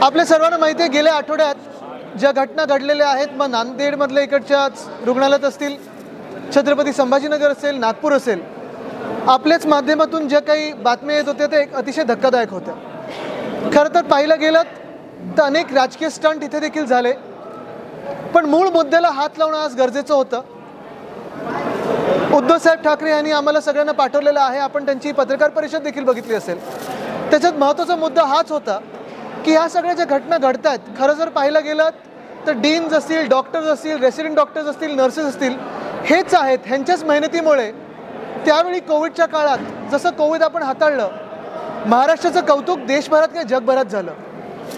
आपल्या सर्वांना माहिती आहे, गेल्या आठवड्यात ज्या घटना घडलेल्या आहेत, मग नांदेडमधल्या इकडच्याच रुग्णालयात असतील, छत्रपती संभाजीनगर असेल, नागपूर असेल, आपल्याच माध्यमातून ज्या काही बातम्या येत होत्या त्या एक अतिशय धक्कादायक होत्या. खरं तर पाहिलं गेलं तर अनेक राजकीय स्टंट इथे देखील झाले, पण मूळ मुद्द्याला हात लावणं आज गरजेचं होतं. उद्धवसाहेब ठाकरे यांनी आम्हाला सगळ्यांना पाठवलेलं आहे, आपण त्यांची पत्रकार परिषद देखील बघितली असेल. त्याच्यात महत्त्वाचा मुद्दा हाच होता की ह्या सगळ्या ज्या घटना घडत आहेत, खरं जर पाहिलं गेलं तर डीन्स असतील, डॉक्टर्स असतील, रेसिडेंट डॉक्टर्स असतील, नर्सेस असतील, हेच आहेत. ह्यांच्याच मेहनतीमुळे त्यावेळी कोविडच्या काळात जसं कोविड आपण हाताळलं, महाराष्ट्राचं कौतुक देशभरात किंवा जगभरात झालं.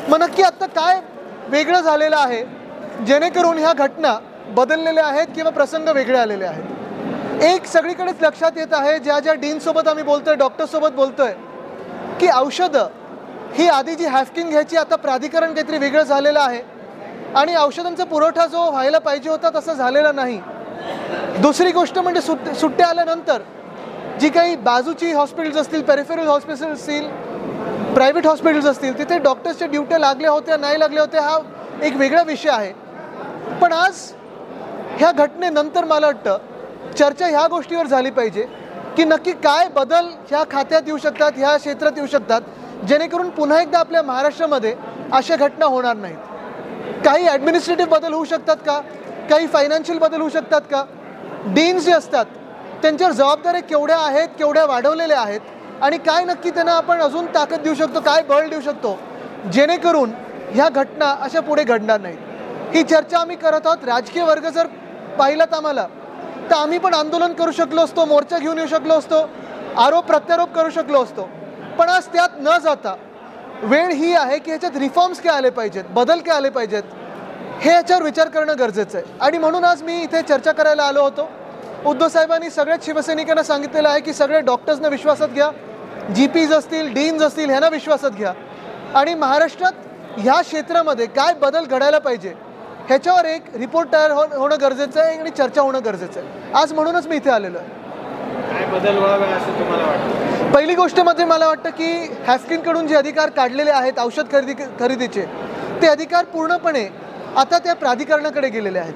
मग नक्की आत्ता काय वेगळं झालेलं आहे जेणेकरून ह्या घटना बदललेल्या आहेत किंवा प्रसंग वेगळे आलेले आहेत? एक सगळीकडेच लक्षात येत आहे, ज्या ज्या डीनसोबत आम्ही बोलतोय, डॉक्टरसोबत बोलतोय, की औषधं ही आधी जी हॅफकिन घ्यायची, आता प्राधिकरण काहीतरी वेगळं झालेलं आहे आणि औषधांचा पुरवठा जो व्हायला पाहिजे होता तसं झालेला नाही. दुसरी गोष्ट म्हणजे सुट्ट्या आल्यानंतर जी काही बाजूची हॉस्पिटल्स असतील, पेरिफेरल हॉस्पिटल्स असतील, प्रायव्हेट हॉस्पिटल्स असतील, तिथे डॉक्टर्सच्या ड्युट्या लागल्या होत्या नाही लागल्या होत्या, हा एक वेगळा विषय आहे. पण आज ह्या घटनेनंतर मला वाटतं चर्चा ह्या गोष्टीवर झाली पाहिजे की नक्की काय बदल ह्या खात्यात येऊ शकतात, ह्या क्षेत्रात येऊ शकतात, जेणेकरून पुन्हा एकदा आपल्या महाराष्ट्रामध्ये अशा घटना होणार नाहीत. काही ॲडमिनिस्ट्रेटिव्ह बदल होऊ शकतात का? काही फायनान्शियल बदल होऊ शकतात का? डीन्स जे असतात त्यांच्यावर जबाबदाऱ्या केवढ्या आहेत, केवढ्या वाढवलेल्या आहेत आणि काय नक्की त्यांना आपण अजून ताकद देऊ शकतो, काय बळ देऊ शकतो जेणेकरून ह्या घटना अशा पुढे घडणार नाहीत? ही चर्चा आम्ही करत आहोत. राजकीय वर्ग जर पाहिलात आम्हाला तर आम्ही पण आंदोलन करू शकलो असतो, मोर्चा घेऊन येऊ शकलो असतो, आरोप प्रत्यारोप करू शकलो असतो. पण आज त्यात न जाता वेळ ही आहे की ह्याच्यात रिफॉर्म्स काय आले पाहिजेत, बदल काय आले पाहिजेत, हे याच्यावर विचार करणं गरजेचं आहे. आणि म्हणून आज मी इथे चर्चा करायला आलो होतो. उद्धव साहेबांनी सगळ्याच शिवसैनिकांना सांगितलेलं आहे की सगळे डॉक्टर्सना विश्वासात घ्या, GPs असतील, डीन्स असतील, ह्यांना विश्वासात घ्या आणि महाराष्ट्रात ह्या क्षेत्रामध्ये काय बदल घडायला पाहिजे ह्याच्यावर एक रिपोर्ट तयार होणं गरजेचं आहे आणि चर्चा होणं गरजेचं आहे. आज म्हणूनच मी इथे आलेलो आहे. काय बदल व्हावे असं तुम्हाला वाटतं? पहिली गोष्ट म्हणजे मला वाटतं की हॅफकिनकडून जे अधिकार काढलेले आहेत औषध खरेदीचे, ते अधिकार पूर्णपणे आता त्या प्राधिकरणाकडे गेलेले आहेत.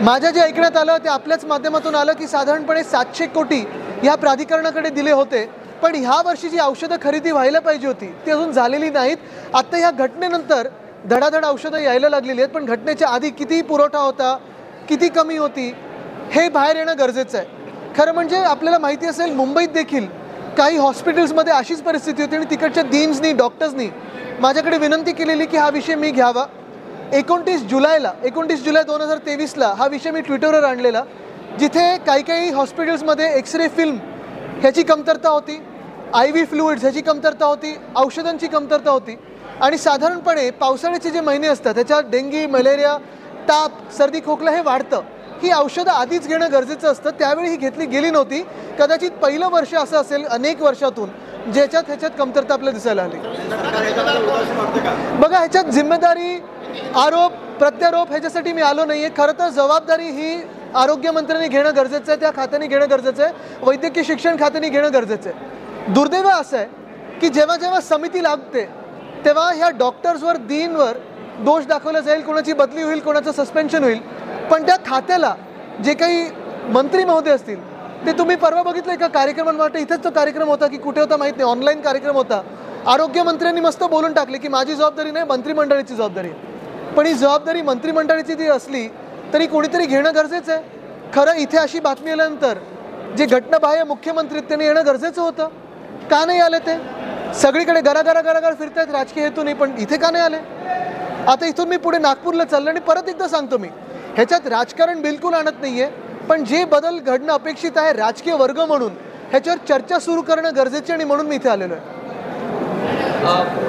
माझ्या जे ऐकण्यात आलं ते आपल्याच माध्यमातून आलं की साधारणपणे 700 कोटी ह्या प्राधिकरणाकडे दिले होते, पण ह्या वर्षी जी औषधं खरेदी व्हायला पाहिजे होती ती अजून झालेली नाहीत. आत्ता ह्या घटनेनंतर धडाधड औषधं यायला लागलेली आहेत, पण घटनेच्या आधी किती पुरवठा होता, किती कमी होती, हे बाहेर येणं गरजेचं आहे. खरं म्हणजे आपल्याला माहिती असेल, मुंबईत देखील काही हॉस्पिटल्समध्ये अशीच परिस्थिती होती आणि तिकडच्या डीन्सनी, डॉक्टर्सनी माझ्याकडे विनंती केलेली की हा विषय मी घ्यावा. 29 जुलै 2023ला हा विषय मी ट्विटरवर आणलेला, जिथे काही हॉस्पिटल्समध्ये एक्सरे फिल्म ह्याची कमतरता होती, IV फ्लुइड्स ह्याची कमतरता होती, औषधांची कमतरता होती आणि साधारणपणे पावसाळ्याचे जे महिने असतात त्याच्यात डेंगी, मलेरिया, ताप, सर्दी, खोकला हे वाढतं. ही औषधं आधीच घेणं गरजेचं असतं. त्यावेळी ही घेतली गेली नव्हती. कदाचित पहिलं वर्ष असं असेल अनेक वर्षातून ह्याच्यात कमतरता आपल्याला दिसायला आली. बघा, ह्याच्यात जिम्मेदारी, आरोप प्रत्यारोप ह्याच्यासाठी मी आलो नाही आहे. खरं तर जबाबदारी ही आरोग्यमंत्र्यांनी घेणं गरजेचं आहे, त्या खात्याने घेणं गरजेचं आहे, वैद्यकीय शिक्षण खात्याने घेणं गरजेचं आहे. दुर्दैव असं आहे की जेव्हा जेव्हा समिती लागते तेव्हा ह्या डॉक्टर्सवर, डीनवर दोष दाखवला जाईल, कोणाची बदली होईल, कोणाचं सस्पेन्शन होईल, पण त्या खात्याला जे काही मंत्री महोदय असतील ते तुम्ही परवा बघितलं एका कार्यक्रमात, इथेच तो कार्यक्रम होता की कुठे होता माहीत नाही, ऑनलाईन कार्यक्रम होता. आरोग्यमंत्र्यांनी मस्त बोलून टाकले की माझी जबाबदारी नाही, मंत्रिमंडळाची जबाबदारी आहे. पण ही जबाबदारी मंत्रिमंडळाची ती असली तरी कोणीतरी घेणं गरजेचं आहे. खरं इथे अशी बातमी आल्यानंतर जे घटनाबाह्य मुख्यमंत्री त्यांनी येणं गरजेचं होतं. का नाही आले? ते सगळीकडे गरागरा फिरतायत राजकीय हेतून, पण इथे का नाही आले? आता इथून मी पुढे नागपूरला चाललो आणि परत एकदा सांगतो, मी ह्याच्यात राजकारण बिलकुल आणत नाही आहे, पण जे बदल घडणं अपेक्षित आहे राजकीय वर्ग म्हणून ह्याच्यावर चर्चा सुरू करणं गरजेचं आणि म्हणून मी इथे आलेलो आहे.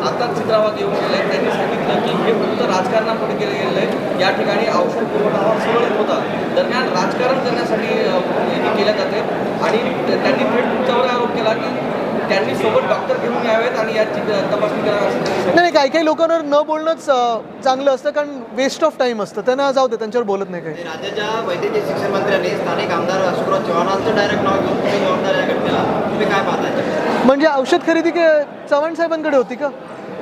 आता चित्रावाद येऊन गेले, त्यांनी सांगितलं की हे फक्त राजकारणापुढे केलं गेलेलं आहे. या ठिकाणी औषध पुरवठा सुरळीत होता, दरम्यान राजकारण करण्यासाठी केल्या जाते आणि त्यांनी थेट तुमच्यावर आरोप केला की त्यांनी सोबत डॉक्टर घेऊन यावेत आणि याची तपासणी करावी. नाही, काही लोकांवर न बोलणंच चांगलं असतं, कारण वेस्ट ऑफ टाईम असतं. त्यांना जाऊ दे, त्यांच्यावर बोलत नाही काही. राज्याच्या वैद्यकीय शिक्षण मंत्र्यांनी स्थानिक आमदार अशोकराव चव्हाणांचं डायरेक्ट नाव घेऊन जबाबदारी या घटनेला तुम्ही काय पाहताय? म्हणजे औषध खरेदी चव्हाण साहेबांकडे होती का?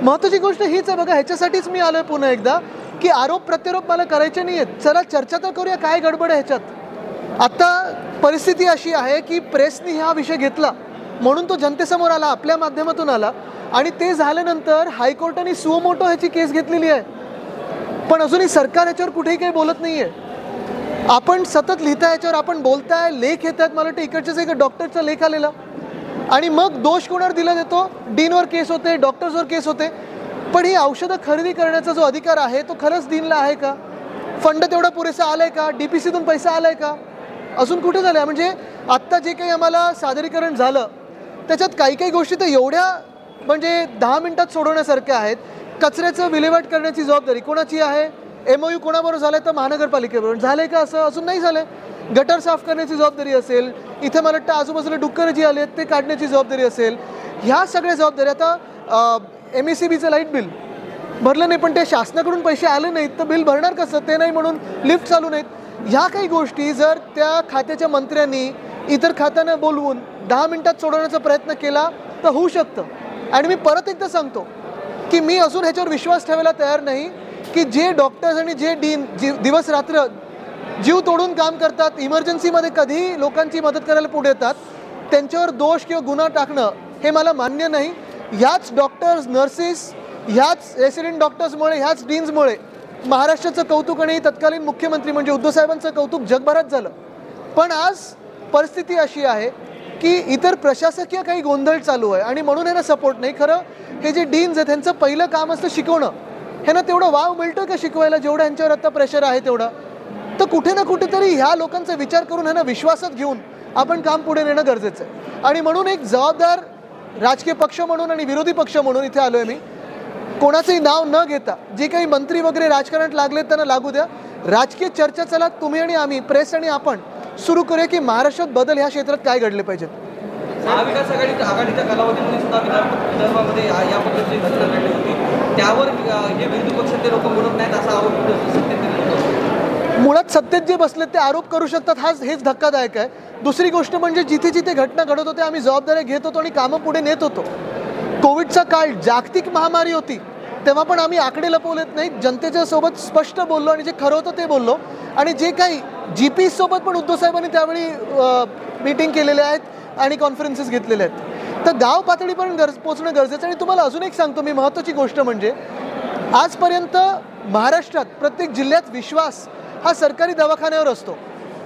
महत्त्वाची गोष्ट हीच आहे बघा, ह्याच्यासाठीच मी आलोय पुन्हा एकदा की आरोप प्रत्यारोप मला करायचे नाही आहेत. चला चर्चा तर करूया, काय गडबड आहे ह्याच्यात. आता परिस्थिती अशी आहे की प्रेसनी हा विषय घेतला म्हणून तो जनतेसमोर आला, आपल्या माध्यमातून आला, आणि ते झाल्यानंतर हायकोर्टाने सुओ मोटो ह्याची केस घेतलेली आहे. पण अजूनही सरकार याच्यावर कुठेही काही बोलत नाही आहे. आपण सतत लिहिताय याच्यावर, आपण बोलताय, लेख येत आहेत. मला वाटतं इकडच्याच एक डॉक्टरचा लेख आलेला, आणि मग दोष कोणावर दिला जातो? डीनवर केस होते, डॉक्टर्सवर केस होते. पण ही औषधं खरेदी करण्याचा जो अधिकार आहे तो खरंच डीनला आहे का? फंड तेवढा पुरेसा आलाय का? DPCतून पैसा आलाय का? अजून कुठे झालं? म्हणजे आत्ता जे काही आम्हाला सादरीकरण झालं त्याच्यात काही काही गोष्टी तर एवढ्या म्हणजे 10 मिनिटात सोडवण्यासारख्या आहेत. कचऱ्याचं विल्हेवाट करण्याची जबाबदारी कोणाची आहे? MOU कोणाबरोबर झालंय? तर महानगरपालिकेबरोबर झालंय का? असं अजून नाही झालंय. गटर साफ करण्याची जबाबदारी असेल, इथे मला वाटतं आजूबाजूला डुक्करं जी आली आहेत ते काढण्याची जबाबदारी असेल. ह्या सगळ्या जबाबदारी, आता MECBचं लाईट बिल भरलं नाही पण ते शासनाकडून पैसे आले नाहीत तर बिल भरणार कसं? ते नाही म्हणून लिफ्ट चालू नाहीत. ह्या काही गोष्टी जर त्या खात्याच्या मंत्र्यांनी इतर खात्यांना बोलवून 10 मिनिटात सोडवण्याचा प्रयत्न केला तर होऊ शकतं. आणि मी परत एकदा सांगतो की मी अजून ह्याच्यावर विश्वास ठेवायला तयार नाही की जे डॉक्टर्स आणि जे डीन दिवस रात्र जीव तोडून काम करतात, इमर्जन्सीमध्ये कधीही लोकांची मदत करायला पुढे येतात, त्यांच्यावर दोष किंवा गुन्हा टाकणं हे मला मान्य नाही. ह्याच डॉक्टर्स, नर्सेस, ह्याच रेसिडेंट डॉक्टर्समुळे, ह्याच डीन्समुळे महाराष्ट्राचं कौतुक आणि तत्कालीन मुख्यमंत्री म्हणजे उद्धव साहेबांचं कौतुक जगभरात झालं. पण आज परिस्थिती अशी आहे की इतर प्रशासकीय काही गोंधळ चालू आहे आणि म्हणून ह्यांना सपोर्ट नाही. खरं हे जे डीन्स आहेत त्यांचं पहिलं काम असतं शिकवणं. ह्यांना तेवढं वाव मिळतं का शिकवायला जेवढं ह्यांच्यावर आता प्रेशर आहे तेवढं? तर कुठे ना कुठेतरी ह्या लोकांचा विचार करून ह्यांना विश्वासात घेऊन आपण काम पुढे नेणं गरजेचं आहे. आणि म्हणून एक जबाबदार राजकीय पक्ष म्हणून आणि विरोधी पक्ष म्हणून इथे आलोय मी. कोणाचंही नाव न घेता जे काही मंत्री वगैरे राजकारणात लागले त्यांना लागू द्या. राजकीय चर्चा चला तुम्ही आणि आम्ही, प्रेस आणि आपण सुरू करूया की महाराष्ट्रात बदल ह्या क्षेत्रात काय घडले पाहिजेत. महाविकास आघाडीच्या कालावधीमध्ये सुद्धा विदर्भामध्ये या पद्धतीची घटना घडली होती. त्यावर हे विरोधी पक्षातले लोक बोलत नाहीत असा आरोप मुळात सत्तेत जे बसलेत ते आरोप करू शकतात, हेच धक्कादायक आहे. दुसरी गोष्ट म्हणजे जिथे जिथे घटना घडत होत्या आम्ही जबाबदाऱ्या घेत होतो आणि कामं पुढे नेत होतो. कोविडचा काळ जागतिक महामारी होती तेव्हा पण आम्ही आकडे लपवलेत नाहीत. जनतेच्या सोबत स्पष्ट बोललो आणि जे खरं होतं ते बोललो. आणि जे काही GP सोबत पण उद्धव साहेबांनी त्यावेळी मीटिंग केलेले आहेत आणि कॉन्फरन्सेस घेतलेले आहेत. तर गाव पातळीपर्यंत पोचणं गरजेचं. आणि तुम्हाला अजून एक सांगतो मी, महत्त्वाची गोष्ट म्हणजे आजपर्यंत महाराष्ट्रात प्रत्येक जिल्ह्यात विश्वास हा सरकारी दवाखान्यावर असतो.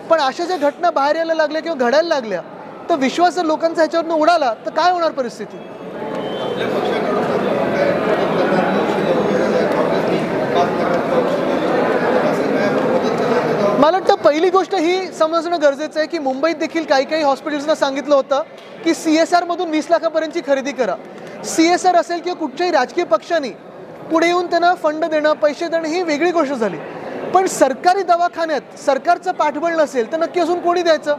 पण अशा ज्या घटना बाहेर यायला लागल्या किंवा घडायला लागल्या तर विश्वास जर लोकांचा ह्याच्यावरनं उडाला तर काय होणार परिस्थिती? मला वाटतं पहिली गोष्ट ही समजणं गरजेचं आहे की मुंबईत देखील काही काही हॉस्पिटल्सना सांगितलं होतं की CSR मधून 20 लाखापर्यंतची खरेदी करा. CSR असेल किंवा कुठच्याही राजकीय पक्षांनी पुढे येऊन त्यांना फंड देणं, पैसे देणं ही वेगळी गोष्ट झाली. पण सरकारी दवाखान्यात सरकारचं पाठबळ नसेल तर नक्की अजून कोणी द्यायचं?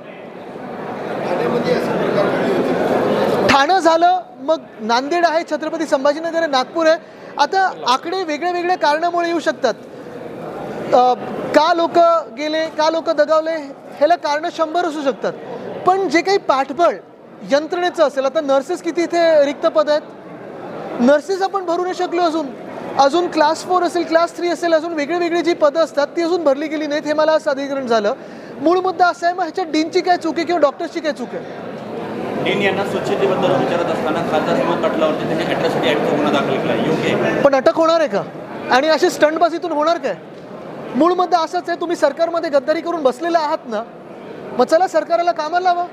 ठाणं झालं, मग नांदेड आहे, छत्रपती संभाजीनगर आहे, नागपूर आहे. आता आकडे वेगळ्या वेगळ्या कारणामुळे येऊ शकतात. का लोक गेले, का लोक दगावले, ह्याला कारणं 100 असू शकतात. पण जे काही पाठबळ यंत्रणेचं असेल, आता नर्सेस किती इथे रिक्त पद आहेत, नर्सेस आपण भरू नाही शकलो अजून क्लास 4 असेल, क्लास 3 असेल, अजून वेगळी वेगळी जी पदं असतात ती अजून भरली गेली नाहीत. हे मला सादरीकरण झालं. मूळ मुद्दा असा आहे, मग ह्याच्यात डीनची काय चूक आहे किंवा डॉक्टरची काय चूक आहे? डीन यांना स्वच्छतेबद्दल विचारत असताना खासदार हेमंत पाटलावरती त्यांनी अॅट्रॉसिटी ॲक्टचा गुन्हा दाखल केला, योग्य आहे? पण अटक होणार आहे का? आणि अशी स्टंटबाजीतून होणार काय? मूळ मुद्दा असाच आहे, तुम्ही सरकारमध्ये गद्दारी करून बसलेला आहात ना, मग चला सरकारला कामाला लावा.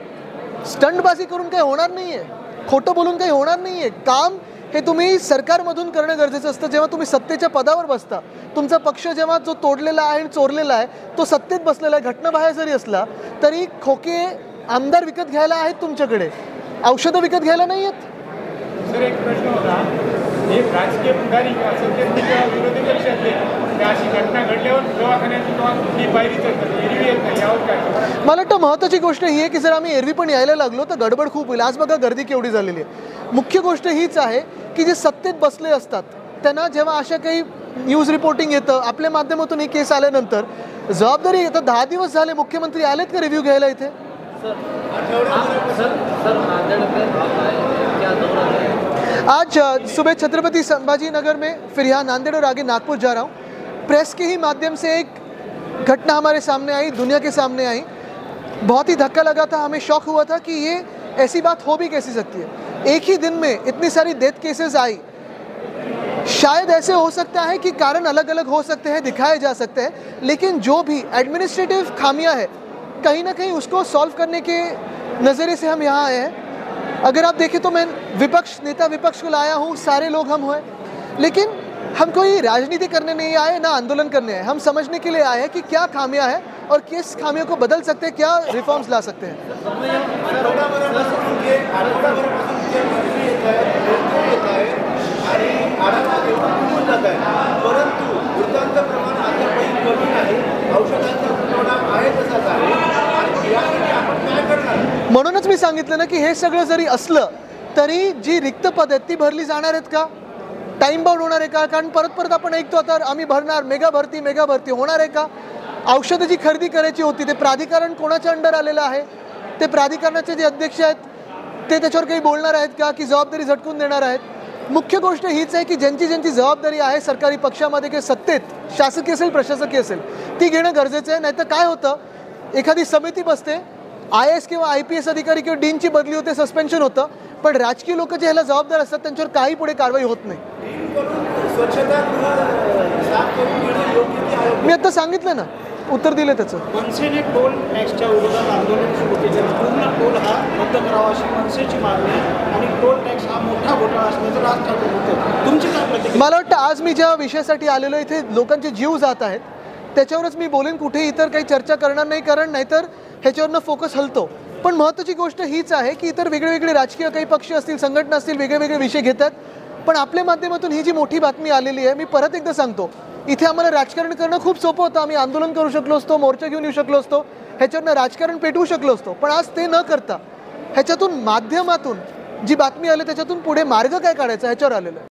स्टंटबाजी करून काही होणार नाही आहे, खोटं बोलून काही होणार नाही आहे. काम हे तुम्ही सरकारमधून करणं गरजेचं असतं. जेव्हा तुम्ही सत्तेच्या पदावर बसता, तुमचा पक्ष जेव्हा जो तोडलेला आहे आणि चोरलेला आहे तो सत्तेत बसलेला आहे, घटनाबाहेर जरी असला तरी खोके आमदार विकत घ्यायला आहेत तुमच्याकडे, औषधं विकत घ्यायला नाही आहेत. सर एक प्रश्न होता, एक राजकीय पुढारी किंवा विरोधी पक्षातले अशी घटना घडल्यावर दवाखान्यात पायरी चढतात, एरवी येत नाही, यावर काय? मला वाटतं महत्त्वाची गोष्ट ही आहे की जर आम्ही एरवी पण यायला लागलो तर गडबड खूप होईल. आज बघा गर्दी केवढी झालेली आहे. मुख्य गोष्ट हीच आहे की जे सत्तेत बसले असतात त्यांना जेव्हा अशा काही न्यूज रिपोर्टिंग येतं आपल्या माध्यमातून ही केस आल्यानंतर जबाबदारी येतं. 10 दिवस झाले मुख्यमंत्री आलेत का रिव्ह्यू घ्यायला इथे? आज सुबह छत्रपति संभाजी नगर में, फिर यहाँ नांदेड़ और आगे नागपुर जा रहा हूँ। प्रेस के ही माध्यम से एक घटना हमारे सामने आई, दुनिया के सामने आई। बहुत ही धक्का लगा था, हमें शौक हुआ था कि ये ऐसी बात हो भी कैसी सकती है। एक ही दिन में इतनी सारी डेथ केसेस आई। शायद ऐसे हो सकता है कि कारण अलग अलग हो सकते हैं, दिखाए जा सकते हैं, लेकिन जो भी एडमिनिस्ट्रेटिव खामियां है कहीं ना कहीं उसको सॉल्व करने के नज़रिए से हम यहाँ आए हैं। अगर आप देखें तो मैं नेता विपक्ष को लाया हूँ, सारे लोग हम हुए, लेकिन हम कोई राजनीति करने नहीं आए, ना आंदोलन करने आए। हम समझने के लिए आए हैं कि क्या खामियां हैं और किस खामियों को बदल सकते हैं, क्या रिफॉर्म्स ला सकते हैं। म्हणूनच मी सांगितलं ना की हे सगळं जरी असलं तरी जी रिक्त पद आहेत ती भरली जाणार आहेत का, टाइम बाउंड होणार आहे का? कारण परत परत आपण ऐकतो आता आम्ही भरणार, मेगा भरती होणार आहे का? औषधाची खरेदी करायची होती, ते प्राधिकरण कोणाच्या अंडर आलेलं आहे? ते प्राधिकरणाचे जे अध्यक्ष आहेत ते त्याच्यावर काही बोलणार आहेत का, की जबाबदारी झटकून देणार आहेत? मुख्य गोष्ट हीच आहे की ज्यांची जबाबदारी आहे सरकारी पक्षामध्ये किंवा सत्तेत, शासकीय असेल प्रशासकीय असेल, ती घेणं गरजेचं आहे। नाहीतर काय होतं, एखादी समिती बसते, IAS किंवा IPS अधिकारी किंवा डीनची बदली होते, सस्पेन्शन होतं, पण राजकीय लोक जे ह्याला जबाबदार असतात त्यांच्यावर काही पुढे कारवाई होत नाही। मी आता सांगितलं ना, उत्तर दिले त्याचं। मनसेने टोल टॅक्सच्या विरोधात आंदोलन सुरू केले, पूर्ण टोल हा रद्द करावा अशी मनसेची मागणी आणि टोल टॅक्स हा मोठा घोटाळा असल्याचं राज ठाकरे म्हणतात। तुमची काय प्रतिक्रिया? मला वाटतं आज मी ज्या विषयासाठी आलेलो इथे लोकांचे जीव जात आहेत त्याच्यावरच मी बोलेन, कुठे इतर काही चर्चा करणार नाही, कारण नाहीतर ह्याच्यावरनं फोकस हलतो। पण महत्त्वाची गोष्ट हीच आहे की इतर वेगळे राजकीय काही पक्ष असतील, संघटना असतील, वेगळे विषय घेतात, पण आपल्या माध्यमातून ही जी मोठी बातमी आलेली आहे, मी परत एकदा सांगतो, इथे आम्हाला राजकारण करणं खूप सोपं होतं। आम्ही आंदोलन करू शकलो असतो, मोर्चा घेऊन येऊ शकलो असतो, ह्याच्यावरनं राजकारण पेटवू शकलो असतो, पण आज ते न करता ह्याच्यातून माध्यमातून जी बातमी आली त्याच्यातून पुढे मार्ग काय काढायचा ह्याच्यावर आलेलं आहे।